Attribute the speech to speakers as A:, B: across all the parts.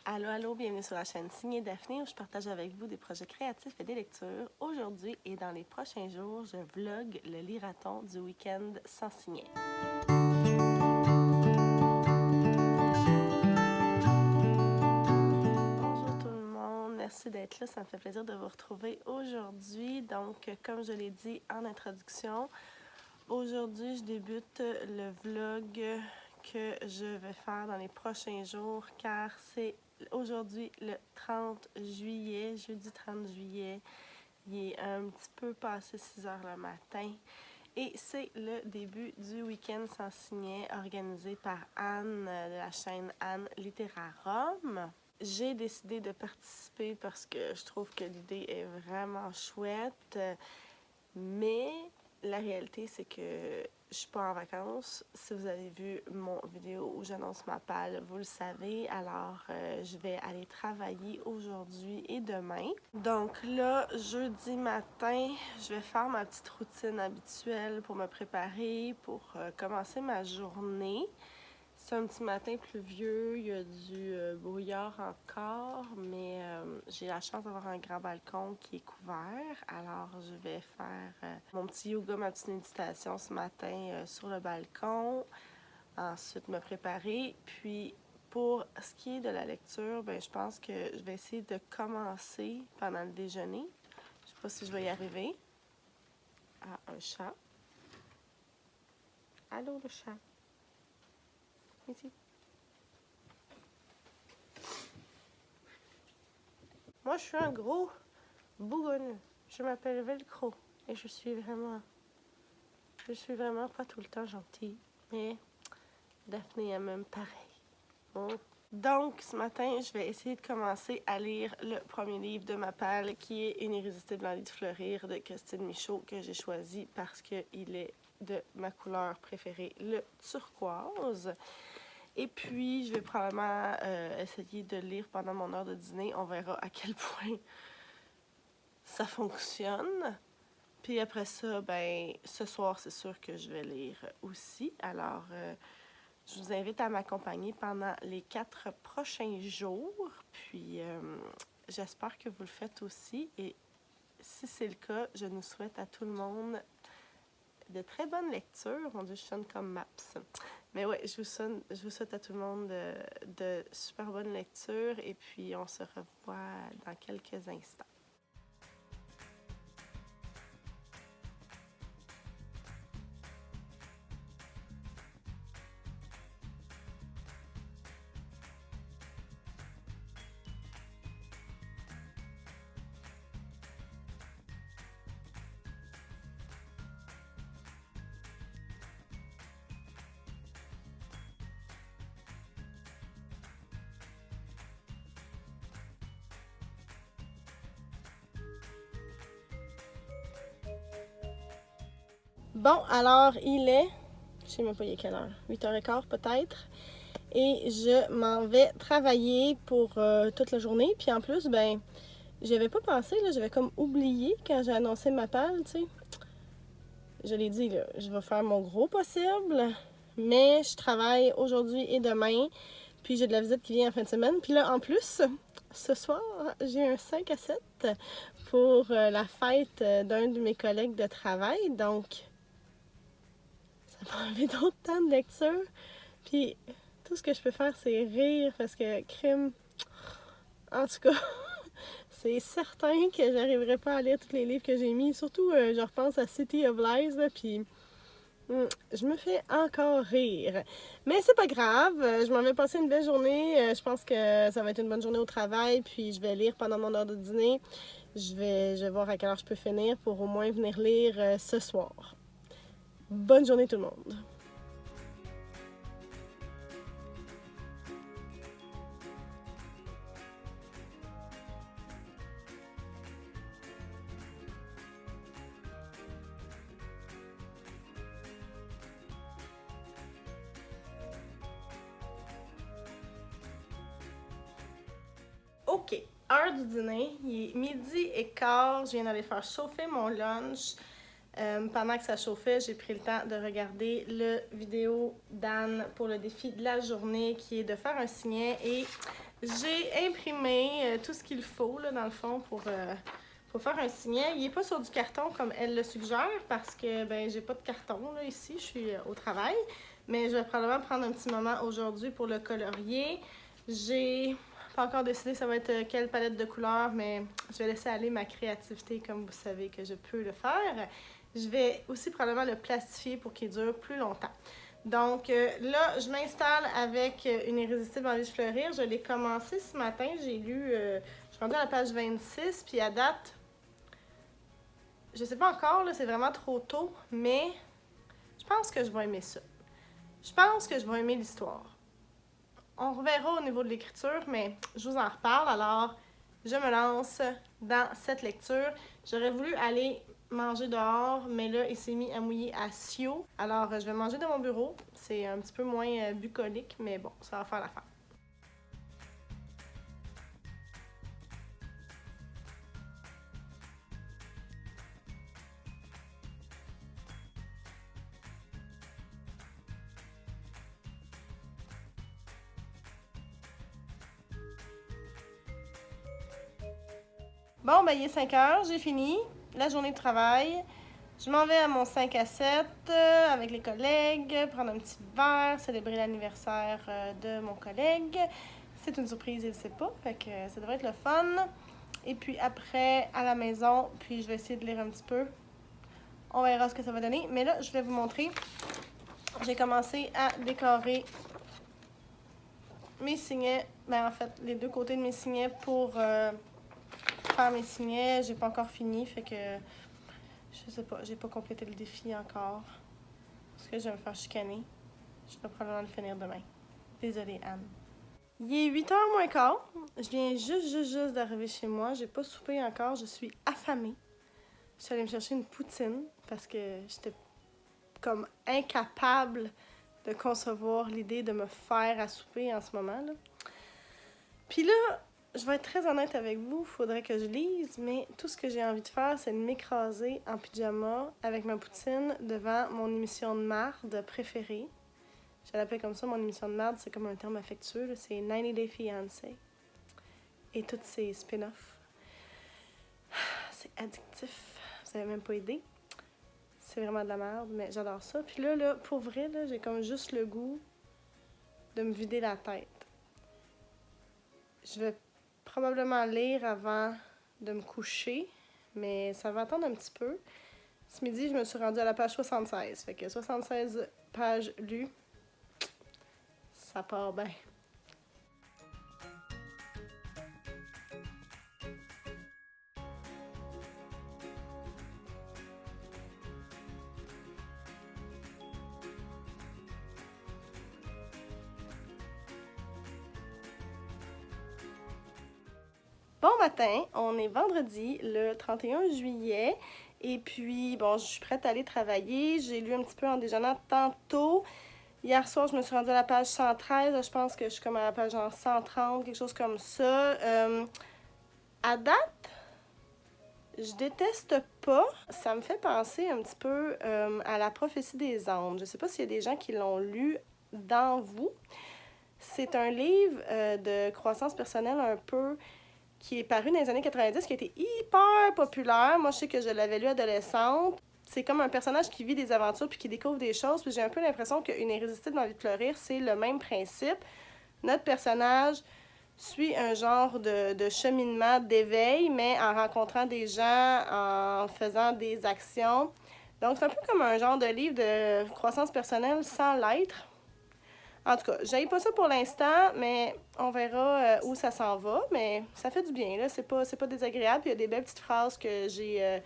A: Allô, allô, bienvenue sur la chaîne Signée Daphné où je partage avec vous des projets créatifs et des lectures. Aujourd'hui et dans les prochains jours, je vlog le lirathon du week-end sans signet. Bonjour tout le monde, merci d'être là, ça me fait plaisir de vous retrouver aujourd'hui. Donc, comme je l'ai dit en introduction, aujourd'hui je débute le vlog que je vais faire dans les prochains jours car c'est aujourd'hui le 30 juillet, jeudi 30 juillet, il est un petit peu passé 6 heures le matin et c'est le début du week-end sans signet organisé par Anne de la chaîne Anne Littérarum. J'ai décidé de participer parce que je trouve que l'idée est vraiment chouette, mais la réalité c'est que je suis pas en vacances. Si vous avez vu mon vidéo où j'annonce ma palle, vous le savez. Alors, je vais aller travailler aujourd'hui et demain. Donc là, jeudi matin, je vais faire ma petite routine habituelle pour me préparer, pour commencer ma journée. C'est un petit matin pluvieux, il y a du brouillard encore, mais j'ai la chance d'avoir un grand balcon qui est couvert. Alors, je vais faire mon petit yoga, ma petite méditation ce matin sur le balcon. Ensuite, me préparer. Puis, pour ce qui est de la lecture, ben, je pense que je vais essayer de commencer pendant le déjeuner. Je ne sais pas si je vais y arriver. Ah, un chat. Allô, le chat. Ici. Moi, je suis un gros bougonneux. Je m'appelle Velcro et je suis vraiment pas tout le temps gentille. Mais Daphné est même pareil. Bon. Donc, ce matin, je vais essayer de commencer à lire le premier livre de ma palle qui est Une irrésistible envie de fleurir de Christine Michaud que j'ai choisi parce qu'il est de ma couleur préférée, le turquoise. Et puis, je vais probablement essayer de lire pendant mon heure de dîner. On verra à quel point ça fonctionne. Puis après ça, ben, ce soir, c'est sûr que je vais lire aussi. Alors, je vous invite à m'accompagner pendant les 4 prochains jours. Puis, j'espère que vous le faites aussi. Et si c'est le cas, je nous souhaite à tout le monde de très bonnes lectures. Mon Dieu, je sonne comme Maps. Mais ouais, je vous souhaite à tout le monde de super bonnes lectures. Et puis, on se revoit dans quelques instants. Bon, alors il est, je sais même pas il est quelle heure, 8h15 peut-être, et je m'en vais travailler pour toute la journée. Puis en plus, ben, j'avais pas pensé, là, j'avais comme oublié quand j'ai annoncé ma palle, tu sais. Je l'ai dit, là, je vais faire mon gros possible, mais je travaille aujourd'hui et demain, puis j'ai de la visite qui vient en fin de semaine. Puis là, en plus, ce soir, j'ai un 5 à 7 pour la fête d'un de mes collègues de travail, donc ça m'a enlevé d'autres temps de lecture. Puis tout ce que je peux faire, c'est rire parce que crime. En tout cas, c'est certain que j'arriverai pas à lire tous les livres que j'ai mis. Surtout, je repense à City of Lies, là, puis je me fais encore rire. Mais c'est pas grave, je m'en vais passer une belle journée. Je pense que ça va être une bonne journée au travail, puis je vais lire pendant mon heure de dîner. Je vais voir à quelle heure je peux finir pour au moins venir lire ce soir. Bonne journée tout le monde! OK, heure du dîner, il est midi et quart, je viens d'aller faire chauffer mon lunch. Pendant que ça chauffait, j'ai pris le temps de regarder le vidéo d'Anne pour le défi de la journée qui est de faire un signet et J'ai imprimé tout ce qu'il faut, là, dans le fond, pour faire un signet. Il n'est pas sur du carton comme elle le suggère parce que ben j'ai pas de carton là, ici, je suis au travail. Mais je vais probablement prendre un petit moment aujourd'hui pour le colorier. J'ai pas encore décidé ça va être quelle palette de couleurs, mais je vais laisser aller ma créativité comme vous savez que je peux le faire. Je vais aussi probablement le plastifier pour qu'il dure plus longtemps. Donc là, je m'installe avec une irrésistible envie de fleurir. Je l'ai commencé ce matin, j'ai lu, je suis rendue à la page 26, puis à date, je sais pas encore, là, c'est vraiment trop tôt, mais je pense que je vais aimer ça. Je pense que je vais aimer l'histoire. On reverra au niveau de l'écriture, mais je vous en reparle. Alors, je me lance dans cette lecture. J'aurais voulu aller manger dehors, mais là, il s'est mis à mouiller à Sio. Alors, je vais manger dans mon bureau. C'est un petit peu moins bucolique, mais bon, ça va faire l'affaire. Bon, ben, il est 5 heures, j'ai fini la journée de travail. Je m'en vais à mon 5 à 7 avec les collègues, prendre un petit verre, célébrer l'anniversaire de mon collègue. C'est une surprise, il ne sait pas, fait que ça devrait être le fun. Et puis après, à la maison, puis je vais essayer de lire un petit peu. On verra ce que ça va donner. Mais là, je vais vous montrer. J'ai commencé à décorer mes signets. Ben en fait, les deux côtés de mes signets pour faire mes signets. J'ai pas encore fini, fait que je sais pas, j'ai pas complété le défi encore. Parce que je vais me faire chicaner. Je vais probablement le finir demain. Désolée, Anne. Il est 8h moins quart. Je viens juste d'arriver chez moi. J'ai pas soupé encore. Je suis affamée. Je suis allée me chercher une poutine parce que j'étais comme incapable de concevoir l'idée de me faire à souper en ce moment, là. Puis là, je vais être très honnête avec vous, il faudrait que je lise, mais tout ce que j'ai envie de faire, c'est de m'écraser en pyjama avec ma poutine devant mon émission de marde préférée. Je l'appelle comme ça, mon émission de marde, c'est comme un terme affectueux, là. C'est 90 Day Fiancé. Et toutes ces spin-offs. C'est addictif, vous avez même pas idée. C'est vraiment de la merde, mais j'adore ça. Puis là, pour vrai, là, j'ai comme juste le goût de me vider la tête. Je vais probablement lire avant de me coucher, mais ça va attendre un petit peu. Ce midi, je me suis rendue à la page 76. Fait que 76 pages lues, ça part bien. Bon matin, on est vendredi, le 31 juillet. Et puis, bon, je suis prête à aller travailler. J'ai lu un petit peu en déjeunant tantôt. Hier soir, je me suis rendue à la page 113. Je pense que je suis comme à la page 130, quelque chose comme ça. À date, je déteste pas. Ça me fait penser un petit peu à la prophétie des anges. Je sais pas s'il y a des gens qui l'ont lu dans vous. C'est un livre de croissance personnelle un peu qui est paru dans les années 90, qui a été hyper populaire. Moi, je sais que je l'avais lu adolescente. C'est comme un personnage qui vit des aventures puis qui découvre des choses. Puis j'ai un peu l'impression qu'Une irrésistible envie de fleurir, c'est le même principe. Notre personnage suit un genre de cheminement, d'éveil, mais en rencontrant des gens, en faisant des actions. Donc, c'est un peu comme un genre de livre de croissance personnelle sans l'être. En tout cas, j'aille pas ça pour l'instant, mais on verra où ça s'en va. Mais ça fait du bien, là. C'est pas désagréable. Puis il y a des belles petites phrases que j'ai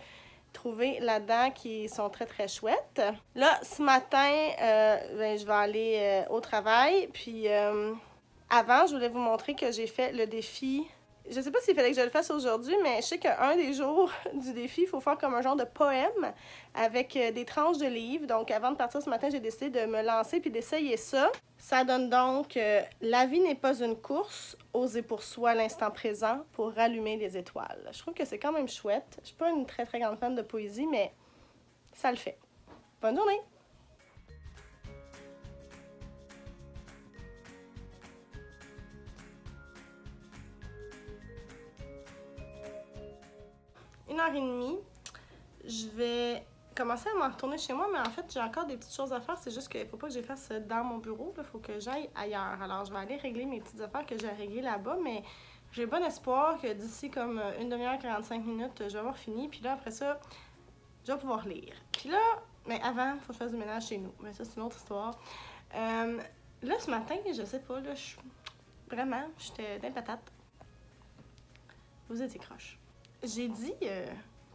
A: trouvées là-dedans qui sont très, très chouettes. Là, ce matin, ben, je vais aller au travail. Puis avant, je voulais vous montrer que j'ai fait le défi. Je sais pas s'il fallait que je le fasse aujourd'hui, mais je sais qu'un des jours du défi, il faut faire comme un genre de poème avec des tranches de livres. Donc, avant de partir ce matin, j'ai décidé de me lancer puis d'essayer ça. Ça donne donc La vie n'est pas une course, oser pour soi l'instant présent pour rallumer les étoiles. Je trouve que c'est quand même chouette. Je suis pas une très, très grande fan de poésie, mais ça le fait. Bonne journée! 1h30. Je vais commencer à m'en retourner chez moi, mais en fait, j'ai encore des petites choses à faire. C'est juste qu'il ne faut pas que je les fasse dans mon bureau. Il faut que j'aille ailleurs. Alors, je vais aller régler mes petites affaires que j'ai à régler là-bas, mais j'ai bon espoir que d'ici comme une demi-heure, 45 minutes, je vais avoir fini. Puis là, après ça, je vais pouvoir lire. Puis là, mais avant, il faut que je fasse du ménage chez nous. Mais ça, c'est une autre histoire. Là, ce matin, je sais pas, là, vraiment, j'étais d'un patate. Vous étiez croche. J'ai dit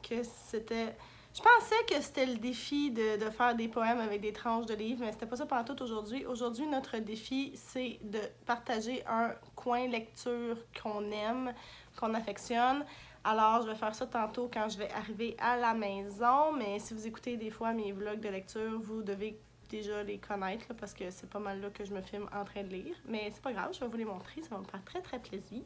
A: que c'était... Je pensais que c'était le défi de faire des poèmes avec des tranches de livres, mais c'était pas ça pantoute aujourd'hui. Aujourd'hui, notre défi, c'est de partager un coin lecture qu'on aime, qu'on affectionne. Alors, je vais faire ça tantôt quand je vais arriver à la maison, mais si vous écoutez des fois mes vlogs de lecture, vous devez déjà les connaître, là, parce que c'est pas mal là que je me filme en train de lire. Mais c'est pas grave, je vais vous les montrer, ça va me faire très très plaisir.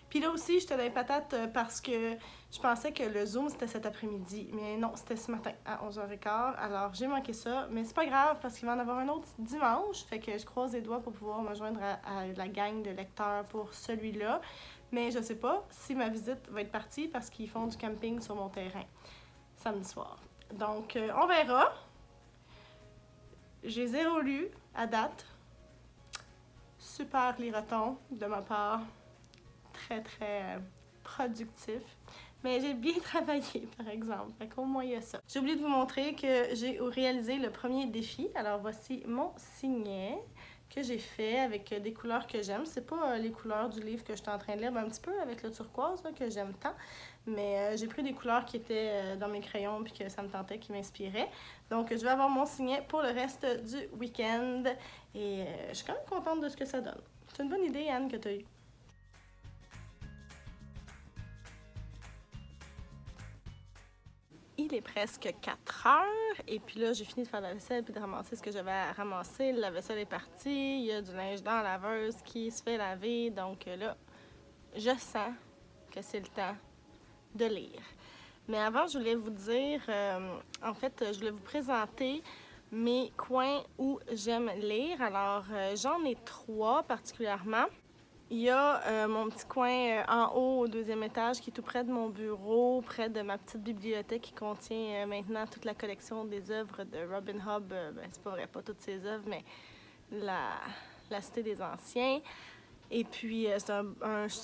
A: Puis là aussi, j'étais dans les patates parce que je pensais que le Zoom, c'était cet après-midi. Mais non, c'était ce matin à 11h15. Alors, j'ai manqué ça. Mais c'est pas grave parce qu'il va en avoir un autre dimanche. Fait que je croise les doigts pour pouvoir me joindre à la gang de lecteurs pour celui-là. Mais je sais pas si ma visite va être partie parce qu'ils font du camping sur mon terrain samedi soir. Donc, on verra. J'ai 0 lu à date. Super liroton de ma part. Très, très productif. Mais j'ai bien travaillé, par exemple. Fait qu'au moins, il y a ça. J'ai oublié de vous montrer que j'ai réalisé le premier défi. Alors, voici mon signet que j'ai fait avec des couleurs que j'aime. C'est pas les couleurs du livre que je suis en train de lire, mais un petit peu avec le turquoise là, que j'aime tant. Mais j'ai pris des couleurs qui étaient dans mes crayons puis que ça me tentait, qui m'inspiraient. Donc, je vais avoir mon signet pour le reste du week-end. Et je suis quand même contente de ce que ça donne. C'est une bonne idée, Anne, que tu as eue. Il est presque 4 heures et puis là, j'ai fini de faire la vaisselle puis de ramasser ce que j'avais à ramasser. La vaisselle est partie, il y a du linge dans la laveuse qui se fait laver. Donc là, je sens que c'est le temps de lire. Mais avant, je voulais vous dire, en fait, je voulais vous présenter mes coins où j'aime lire. Alors, j'en ai 3 particulièrement. Il y a mon petit coin en haut au 2e étage qui est tout près de mon bureau, près de ma petite bibliothèque qui contient maintenant toute la collection des œuvres de Robin Hobb. Ben, c'est pas vrai, pas toutes ses œuvres, mais la Cité des Anciens. Et puis, c'est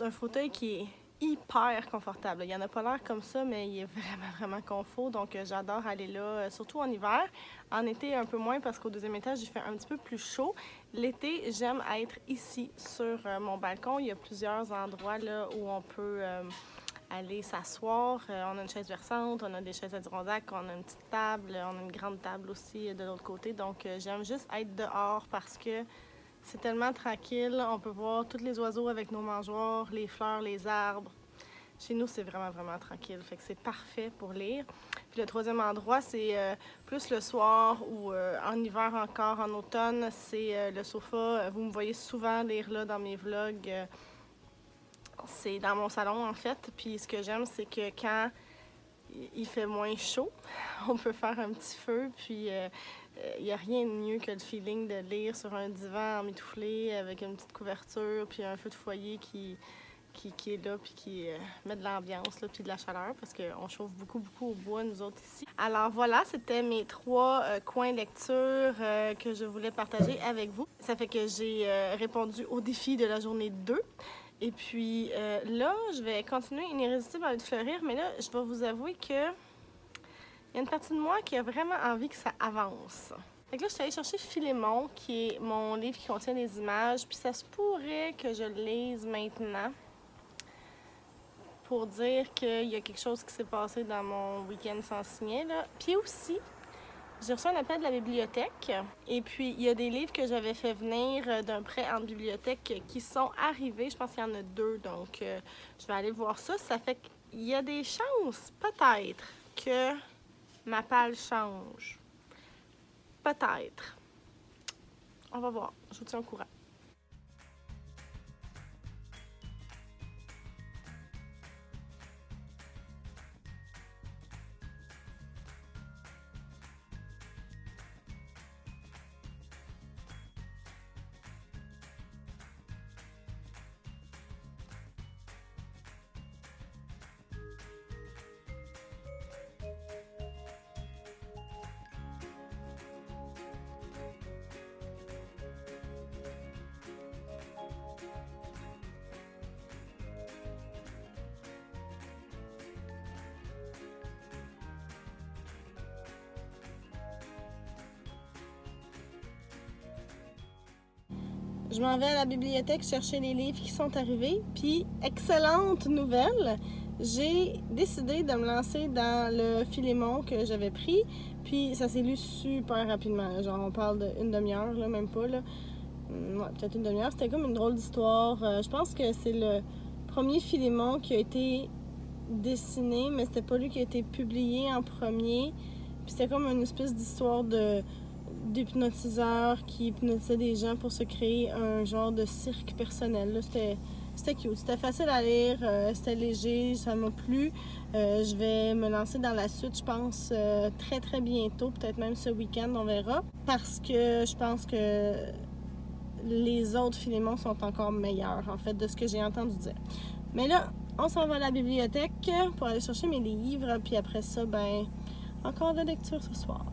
A: un fauteuil qui est hyper confortable. Il y en a pas l'air comme ça, mais il est vraiment, vraiment confort. Donc, j'adore aller là, surtout en hiver. En été, un peu moins parce qu'au 2e étage, il fait un petit peu plus chaud. L'été, j'aime être ici sur mon balcon. Il y a plusieurs endroits là, où on peut aller s'asseoir. On a une chaise versante, on a des chaises adirondaques, on a une petite table, on a une grande table aussi de l'autre côté. Donc, j'aime juste être dehors parce que c'est tellement tranquille. On peut voir tous les oiseaux avec nos mangeoires, les fleurs, les arbres. Chez nous, c'est vraiment, vraiment tranquille. Fait que c'est parfait pour lire. Puis le 3e endroit, c'est plus le soir ou en hiver encore, en automne, c'est le sofa. Vous me voyez souvent lire là dans mes vlogs. C'est dans mon salon, en fait. Puis ce que j'aime, c'est que quand il fait moins chaud, on peut faire un petit feu. Puis il n'y a rien de mieux que le feeling de lire sur un divan emmitouflé avec une petite couverture puis un feu de foyer qui est là puis qui met de l'ambiance puis de la chaleur parce qu'on chauffe beaucoup, beaucoup au bois, nous autres ici. Alors voilà, c'était mes 3 coins lecture que je voulais partager avec vous. Ça fait que j'ai répondu au défi de la journée 2. Et puis là, je vais continuer Inirrésistible à de fleurir, mais là, je vais vous avouer que il y a une partie de moi qui a vraiment envie que ça avance. Fait que là, je suis allée chercher Philémon, qui est mon livre qui contient des images, puis ça se pourrait que je le lise maintenant pour dire qu'il y a quelque chose qui s'est passé dans mon week-end sans signet, là. Puis aussi, j'ai reçu un appel de la bibliothèque et puis il y a des livres que j'avais fait venir d'un prêt en bibliothèque qui sont arrivés. Je pense qu'il y en a 2, donc je vais aller voir ça. Ça fait qu'il y a des chances, peut-être, que ma palle change. Peut-être. On va voir. Je vous tiens au courant. je m'en vais à la bibliothèque chercher les livres qui sont arrivés. Puis, excellente nouvelle, j'ai décidé de me lancer dans le Philémon que j'avais pris. Puis, ça s'est lu super rapidement. Genre, on parle d'une demi-heure, là, même pas, là. Ouais, peut-être une demi-heure. C'était comme une drôle d'histoire. Je pense que c'est le premier Philémon qui a été dessiné, mais c'était pas lui qui a été publié en premier. Puis c'était comme une espèce d'histoire d'hypnotiseur qui hypnotisait des gens pour se créer un genre de cirque personnel. Là, c'était cute, c'était facile à lire, c'était léger, ça m'a plu. Je vais me lancer dans la suite, je pense, très très bientôt, peut-être même ce week-end, on verra. Parce que je pense que les autres Philémons sont encore meilleurs, en fait, de ce que j'ai entendu dire. Mais là, on s'en va à la bibliothèque pour aller chercher mes livres, puis après ça, ben, encore de lecture ce soir.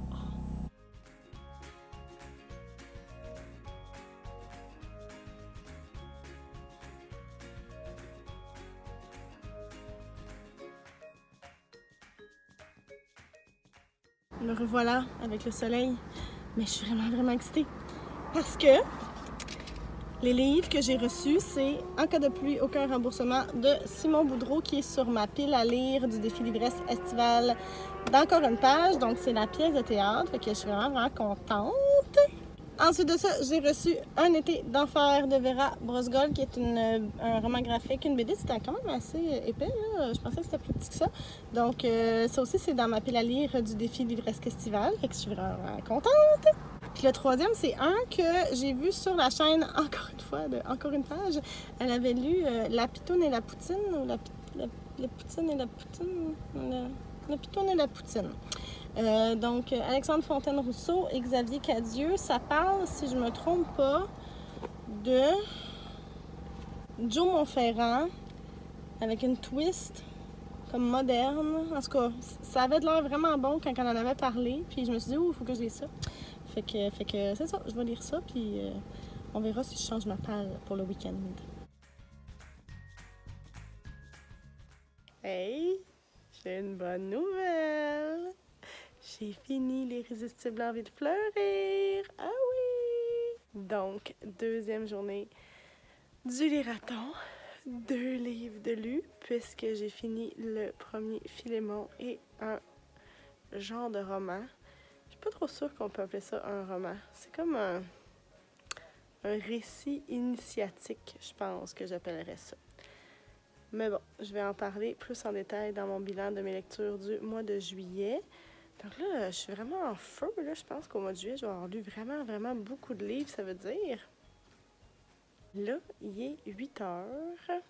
A: Me revoilà avec le soleil, mais je suis vraiment excitée parce que les livres que j'ai reçus, c'est En cas de pluie, aucun remboursement de Simon Boudreau qui est sur ma pile à lire du défi l'ivresse estivale d'Encore une page. Donc, c'est la pièce de théâtre, fait que je suis vraiment contente. Ensuite de ça, j'ai reçu Un été d'enfer de Vera Brosgol, qui est un roman graphique, une BD. C'était quand même assez épais, là. Je pensais que c'était plus petit que ça. Donc, ça aussi, c'est dans ma pile à lire du défi l'ivresse estivale, fait que je suis vraiment contente. Puis le troisième, c'est un que j'ai vu sur la chaîne, encore une fois, de Encore une page. Elle avait lu La pitoune et la poutine, ou la poutine et la poutine, la pitoune et la poutine. Donc, Alexandre Fontaine-Rousseau et Xavier Cadieux, ça parle, si je me trompe pas, de Joe Monferrand avec une twist comme moderne. En tout cas, ça avait de l'air vraiment bon quand on en avait parlé. Puis je me suis dit, il faut que je lise ça. Fait que c'est ça, je vais lire ça, puis on verra si je change ma palle pour le week-end. Hey, j'ai une bonne nouvelle! J'ai fini l'Irrésistible envie de fleurir! Ah oui! Donc, deuxième journée du Liraton. 2 livres de lus, puisque j'ai fini le premier Philémon et un genre de roman. Je suis pas trop sûre qu'on peut appeler ça un roman. C'est comme un récit initiatique, je pense que j'appellerais ça. Mais bon, je vais en parler plus en détail dans mon bilan de mes lectures du mois de juillet. Donc là, je suis vraiment en feu. Là. Je pense qu'au mois de juillet, je vais avoir lu vraiment beaucoup de livres, ça veut dire. Là, il est 8 heures.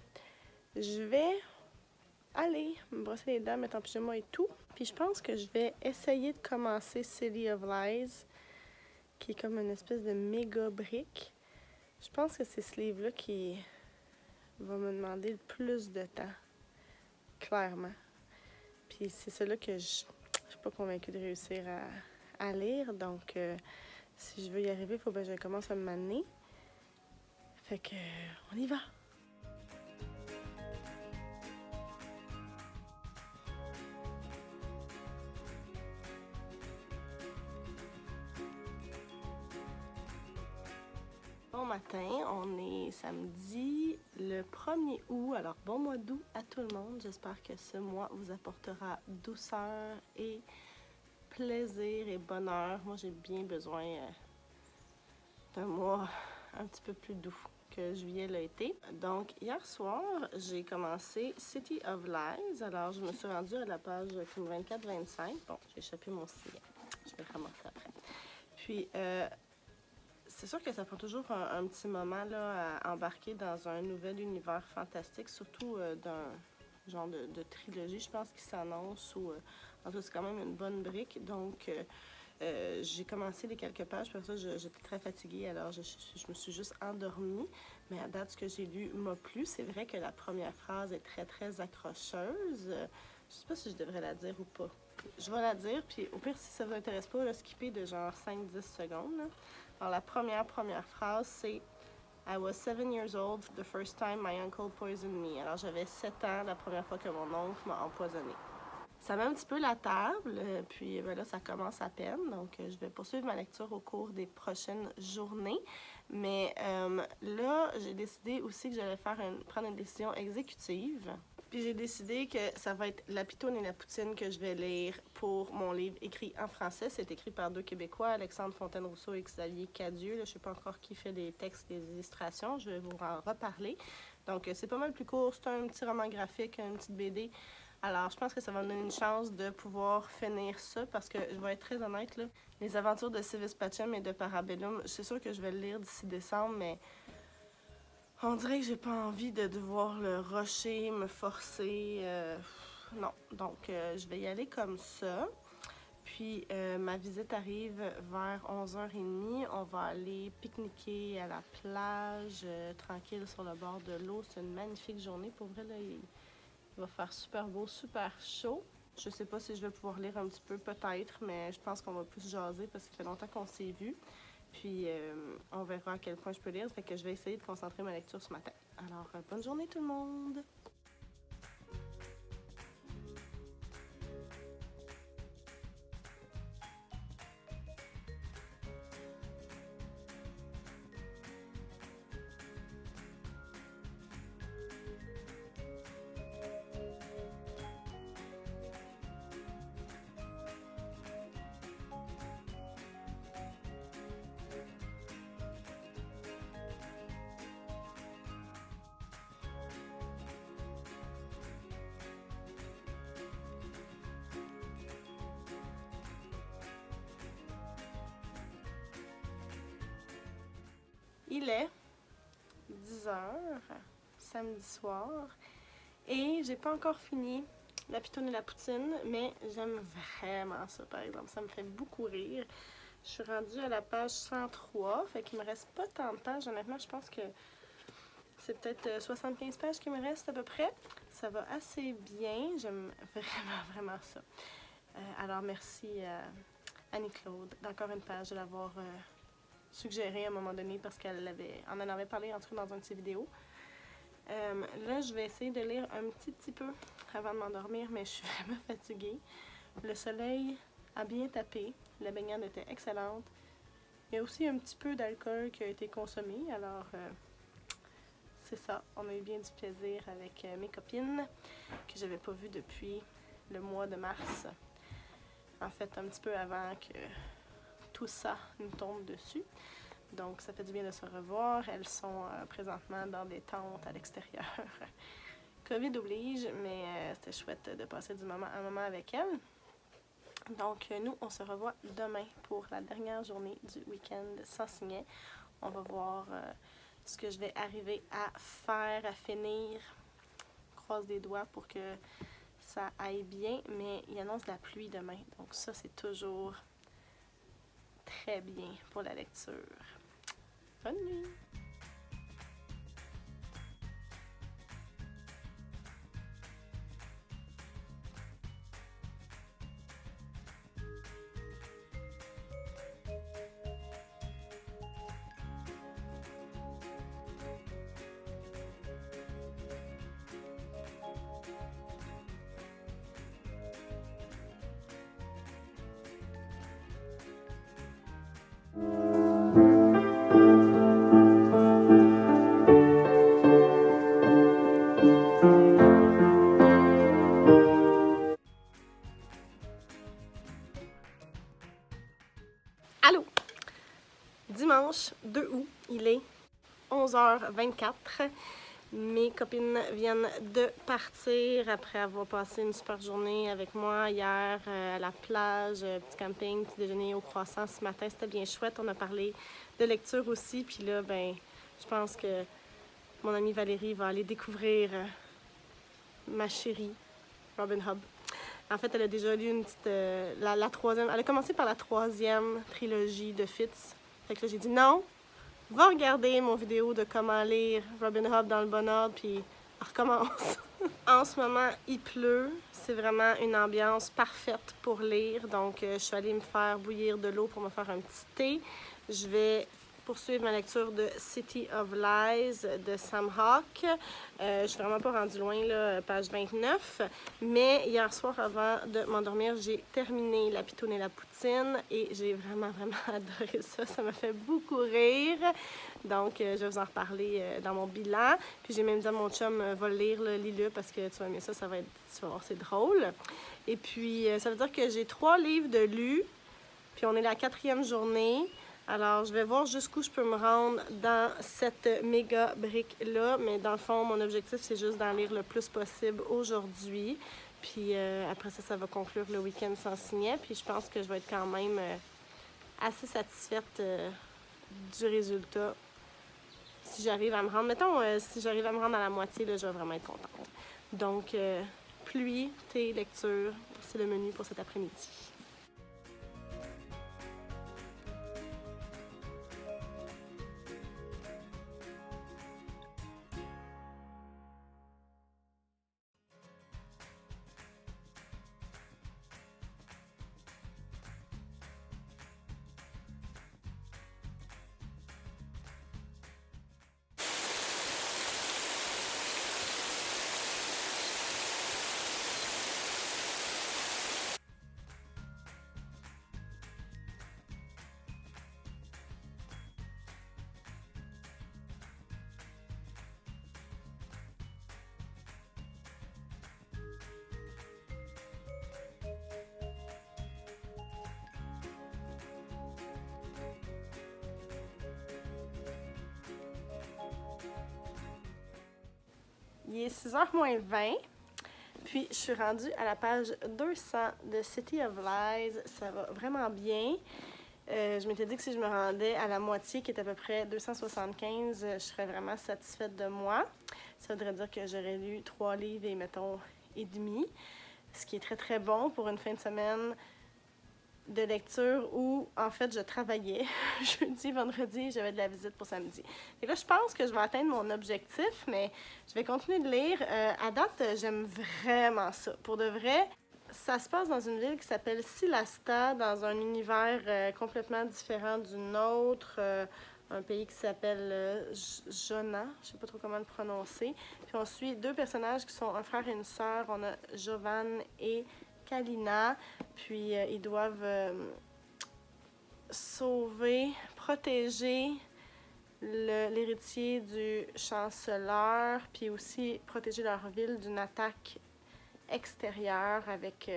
A: Je vais aller me brosser les dents, mettre en pyjama et tout. Puis je pense que je vais essayer de commencer City of Lies, qui est comme une espèce de méga brique. Je pense que c'est ce livre-là qui va me demander le plus de temps, clairement. Puis c'est celui-là que je suis pas convaincue de réussir à lire. Donc, si je veux y arriver, il faut que je commence à me m'amener. Fait que, on y va! Bon matin, on est samedi le 1er août, alors bon mois d'août à tout le monde. J'espère que ce mois vous apportera douceur et plaisir et bonheur. Moi, j'ai bien besoin d'un mois un petit peu plus doux que juillet l'a été. Donc, hier soir, j'ai commencé City of Lies. Alors, je me suis rendue à la page 24-25. Bon, j'ai échappé mon sillet. Je vais le ramasser après. Puis, c'est sûr que ça prend toujours un petit moment là, à embarquer dans un nouvel univers fantastique, surtout d'un genre de trilogie, je pense, qui s'annonce. Ou en tout cas, c'est quand même une bonne brique. Donc, j'ai commencé les quelques pages, parce que j'étais très fatiguée, alors je me suis juste endormie. Mais à date, ce que j'ai lu m'a plu. C'est vrai que la première phrase est très accrocheuse. Je sais pas si je devrais la dire ou pas. Je vais la dire, puis au pire, si ça vous intéresse pas, là, skipper de genre 5-10 secondes. Là. Alors, la première phrase, c'est « I was 7 years old the first time my uncle poisoned me ». Alors, j'avais 7 ans la première fois que mon oncle m'a empoisonné. Ça met un petit peu la table, puis ben là, ça commence à peine. Donc, je vais poursuivre ma lecture au cours des prochaines journées. Mais là, j'ai décidé aussi que j'allais prendre une décision exécutive. Puis j'ai décidé que ça va être La Pitoune et la Poutine que je vais lire pour mon livre écrit en français. C'est écrit par 2 Québécois, Alexandre Fontaine-Rousseau et Xavier Cadieux. Là, je ne sais pas encore qui fait les textes et les illustrations. Je vais vous en reparler. Donc, c'est pas mal plus court. C'est un petit roman graphique, une petite BD. Alors, je pense que ça va me donner une chance de pouvoir finir ça parce que, je vais être très honnête, là, les aventures de Civis Pacem et de Parabellum, c'est sûr que je vais le lire d'ici décembre, mais on dirait que j'ai pas envie de devoir le rusher, me forcer. Non, donc je vais y aller comme ça. Puis ma visite arrive vers 11h30. On va aller pique-niquer à la plage, tranquille sur le bord de l'eau. C'est une magnifique journée. Pour vrai, là, il va faire super beau, super chaud. Je sais pas si je vais pouvoir lire un petit peu, peut-être, mais je pense qu'on va plus jaser parce que ça fait longtemps qu'on s'est vu. Puis, on verra à quel point je peux lire. Ça fait que je vais essayer de concentrer ma lecture ce matin. Alors, bonne journée tout le monde! Il est 10h, samedi soir, et j'ai pas encore fini La Pitoune et la Poutine, mais j'aime vraiment ça, par exemple. Ça me fait beaucoup rire. Je suis rendue à la page 103, fait qu'il me reste pas tant de pages. Honnêtement, je pense que c'est peut-être 75 pages qui me restent à peu près. Ça va assez bien. J'aime vraiment ça. Alors, merci à Annie-Claude d'encore une page de l'avoir suggéré à un moment donné parce qu'elle en avait parlé en tout cas dans une de ses vidéos. Là, je vais essayer de lire un petit peu avant de m'endormir, mais je suis vraiment fatiguée. Le soleil a bien tapé. La baignade était excellente. Il y a aussi un petit peu d'alcool qui a été consommé, alors c'est ça. On a eu bien du plaisir avec mes copines que j'avais pas vues depuis le mois de mars. En fait, un petit peu avant que tout ça nous tombe dessus. Donc, ça fait du bien de se revoir. Elles sont présentement dans des tentes à l'extérieur. COVID oblige, mais c'était chouette de passer un moment avec elles. Donc, nous, on se revoit demain pour la dernière journée du week-end sans signet. On va voir ce que je vais arriver à faire, à finir. Croise des doigts pour que ça aille bien, mais il annonce de la pluie demain. Donc ça, c'est toujours très bien pour la lecture. Bonne nuit! Allô! Dimanche 2 août, il est 11h24. Mes copines viennent de partir après avoir passé une super journée avec moi hier à la plage, petit camping, petit déjeuner au croissant ce matin. C'était bien chouette. On a parlé de lecture aussi. Puis là, ben, je pense que mon amie Valérie va aller découvrir ma chérie, Robin Hood. En fait, elle a déjà lu une petite, la troisième. Elle a commencé par la 3e trilogie de Fitz. Fait que là, j'ai dit non, va regarder mon vidéo de comment lire Robin Hood dans le bon ordre, puis on recommence. En ce moment, il pleut. C'est vraiment une ambiance parfaite pour lire. Donc, je suis allée me faire bouillir de l'eau pour me faire un petit thé. Je vais poursuivre ma lecture de City of Lies de Sam Hawke. Je suis vraiment pas rendue loin, là, page 29. Mais hier soir, avant de m'endormir, j'ai terminé La Pitoune et la Poutine et j'ai vraiment adoré ça. Ça m'a fait beaucoup rire. Donc, je vais vous en reparler dans mon bilan. Puis j'ai même dit à mon chum, va le lire, lis-le parce que tu vas aimer ça, ça va être, tu vas voir, c'est drôle. Et puis, ça veut dire que j'ai 3 livres de lus. Puis on est la 4e journée. Alors, je vais voir jusqu'où je peux me rendre dans cette méga brique-là. Mais dans le fond, mon objectif, c'est juste d'en lire le plus possible aujourd'hui. Puis après ça, ça va conclure le week-end sans signet. Puis je pense que je vais être quand même assez satisfaite du résultat. Si j'arrive à me rendre, mettons, si j'arrive à me rendre à la moitié, là, je vais vraiment être contente. Donc, pluie, thé, lecture, c'est le menu pour cet après-midi. Il est 6h moins 20. Puis, je suis rendue à la page 200 de City of Lies. Ça va vraiment bien. Je m'étais dit que si je me rendais à la moitié, qui est à peu près 275, je serais vraiment satisfaite de moi. Ça voudrait dire que j'aurais lu 3 livres et, mettons, et demi. Ce qui est très, très bon pour une fin de semaine de lecture où, en fait, je travaillais. Jeudi, vendredi, j'avais de la visite pour samedi. Et là, je pense que je vais atteindre mon objectif, mais je vais continuer de lire. À date, j'aime vraiment ça. Pour de vrai, ça se passe dans une ville qui s'appelle Silasta, dans un univers complètement différent du nôtre. Un pays qui s'appelle Jona, je sais pas trop comment le prononcer. Puis on suit 2 personnages qui sont un frère et une sœur. On a Jovan et Kalina, puis ils doivent sauver, protéger l'héritier du chancelleur, puis aussi protéger leur ville d'une attaque extérieure avec...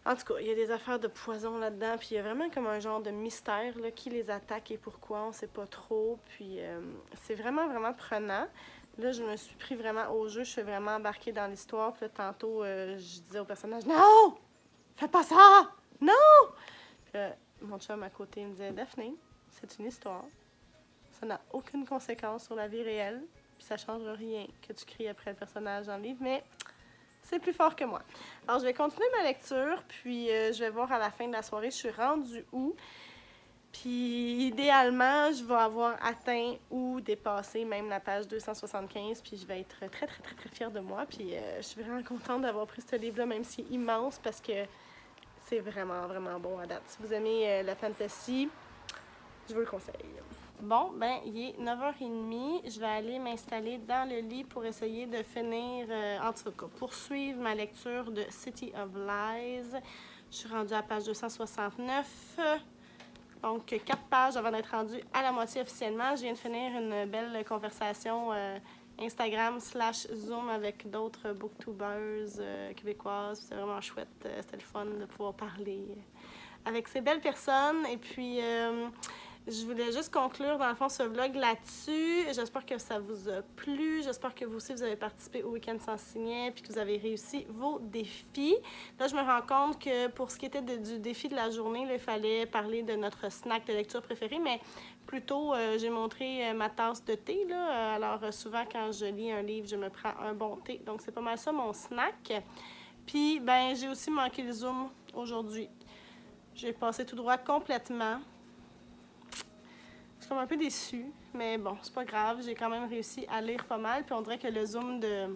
A: En tout cas, il y a des affaires de poison là-dedans, puis il y a vraiment comme un genre de mystère, là, qui les attaque et pourquoi, on sait pas trop, puis c'est vraiment prenant. Là, je me suis pris vraiment au jeu, je suis vraiment embarquée dans l'histoire. Puis là, tantôt, je disais au personnage, non! Fais pas ça! Non! Puis là, mon chum à côté me disait, Daphné, c'est une histoire. Ça n'a aucune conséquence sur la vie réelle. Puis ça change rien que tu cries après le personnage dans le livre, mais c'est plus fort que moi. Alors, je vais continuer ma lecture, puis je vais voir à la fin de la soirée, je suis rendue où. Puis, idéalement, je vais avoir atteint ou dépassé même la page 275, puis je vais être très fière de moi. Puis, je suis vraiment contente d'avoir pris ce livre-là, même s'il est immense, parce que c'est vraiment bon à date. Si vous aimez la fantasy, je vous le conseille. Bon, ben, il est 9h30. Je vais aller m'installer dans le lit pour essayer de finir, en tout cas, poursuivre ma lecture de City of Lies. Je suis rendue à la page 269. Donc, 4 pages avant d'être rendue à la moitié officiellement. Je viens de finir une belle conversation Instagram/Zoom avec d'autres booktubers québécoises. C'était vraiment chouette. C'était le fun de pouvoir parler avec ces belles personnes. Et puis, je voulais juste conclure, dans le fond, ce vlog là-dessus. J'espère que ça vous a plu. J'espère que vous aussi, vous avez participé au Week-end sans signet puis que vous avez réussi vos défis. Là, je me rends compte que pour ce qui était du défi de la journée, là, il fallait parler de notre snack de lecture préféré, mais plutôt, j'ai montré ma tasse de thé. Là. Alors, souvent, quand je lis un livre, je me prends un bon thé. Donc, c'est pas mal ça, mon snack. Puis, ben, j'ai aussi manqué le Zoom aujourd'hui. J'ai passé tout droit complètement. Je suis comme un peu déçue, mais bon, c'est pas grave. J'ai quand même réussi à lire pas mal. Puis on dirait que le Zoom de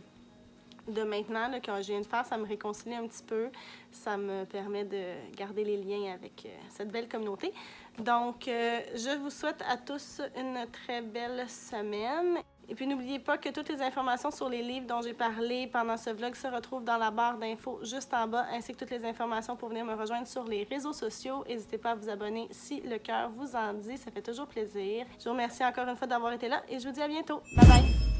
A: de maintenant là, que je viens de faire, ça me réconcilie un petit peu. Ça me permet de garder les liens avec cette belle communauté. Donc, je vous souhaite à tous une très belle semaine. Et puis, n'oubliez pas que toutes les informations sur les livres dont j'ai parlé pendant ce vlog se retrouvent dans la barre d'infos juste en bas, ainsi que toutes les informations pour venir me rejoindre sur les réseaux sociaux. N'hésitez pas à vous abonner si le cœur vous en dit, ça fait toujours plaisir. Je vous remercie encore une fois d'avoir été là et je vous dis à bientôt. Bye bye!